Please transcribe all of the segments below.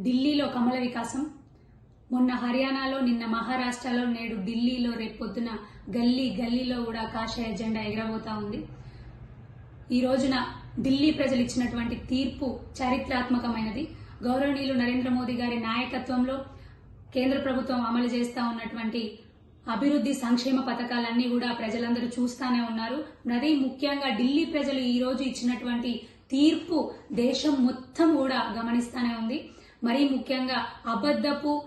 ఢిల్లీలో కమల వికాసం, మొన్న హర్యానాలో, నిన్న మహారాష్ట్రలో, నేడు ఢిల్లీలో, రేపొద్దున గల్లీ గల్లీలో కూడా కాషాయ జెండా ఎగరబోతా ఉంది. ఈ రోజున ఢిల్లీ ప్రజలు ఇచ్చినటువంటి తీర్పు చారిత్రాత్మకమైనది. గౌరవనీయులు నరేంద్ర మోదీ గారి నాయకత్వంలో కేంద్ర ప్రభుత్వం అమలు చేస్తా ఉన్నటువంటి అభివృద్ధి సంక్షేమ పథకాలన్నీ కూడా ప్రజలందరూ చూస్తానే ఉన్నారు. మరీ ముఖ్యంగా ఢిల్లీ ప్రజలు ఈ రోజు ఇచ్చినటువంటి తీర్పు దేశం మొత్తం కూడా గమనిస్తానే ఉంది. మరీ ముఖ్యంగా అబద్ధపు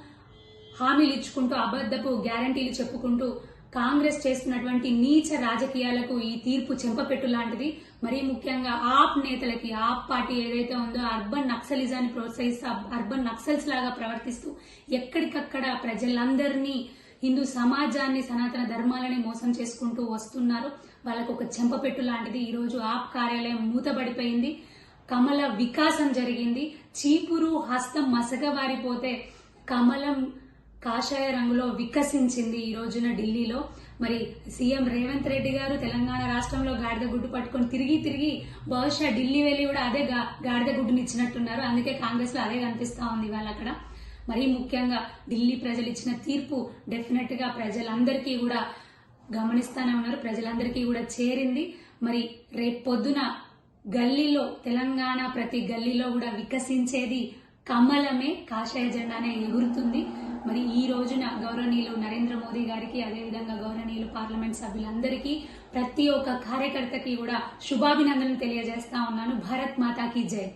హామీలు ఇచ్చుకుంటూ, అబద్ధపు గ్యారంటీలు చెప్పుకుంటూ కాంగ్రెస్ చేస్తున్నటువంటి నీచ రాజకీయాలకు ఈ తీర్పు చెంపపెట్టు లాంటిది. మరీ ముఖ్యంగా ఆప్ నేతలకి, ఆప్ పార్టీ ఏదైతే ఉందో అర్బన్ నక్సలిజాన్ని ప్రోత్సహిస్తూ, అర్బన్ నక్సల్స్ లాగా ప్రవర్తిస్తూ ఎక్కడికక్కడ ప్రజలందరినీ, హిందూ సమాజాన్ని, సనాతన ధర్మాలని మోసం చేసుకుంటూ వస్తున్నారు. వాళ్ళకు ఒక చెంపపెట్టు లాంటిది. ఈ రోజు ఆప్ కార్యాలయం మూతబడిపోయింది. కమల వికాసం జరిగింది. చీపురు హస్తం మసగవారిపోతే కమలం కాషాయ రంగులో వికసించింది ఈ రోజున ఢిల్లీలో. మరి సీఎం రేవంత్ రెడ్డి గారు తెలంగాణ రాష్ట్రంలో గాడిద గుడ్డు పట్టుకొని తిరిగి బహుశా ఢిల్లీ వెళ్లి కూడా అదే గాడిద గుడ్డుని ఇచ్చినట్టున్నారు. అందుకే కాంగ్రెస్ లో అదే కనిపిస్తా ఉంది వాళ్ళు అక్కడ. మరీ ముఖ్యంగా ఢిల్లీ ప్రజలు ఇచ్చిన తీర్పు డెఫినెట్ గా ప్రజలందరికీ కూడా గమనిస్తానే ఉన్నారు. ప్రజలందరికీ కూడా చేరింది. మరి రేపు పొద్దున గల్లీలో, తెలంగాణ ప్రతి గల్లీలో కూడా వికసించేది కమలమే, కాషాయ జెండానే ఎగురుతుంది. మరి ఈ రోజున గౌరవనీయులు నరేంద్ర మోదీ గారికి, అదేవిధంగా గౌరవనీయులు పార్లమెంట్ సభ్యులందరికీ, ప్రతి ఒక్క కార్యకర్తకి కూడా శుభాభినందనలు తెలియజేస్తా ఉన్నాను. భారత్ మాతాకి జై.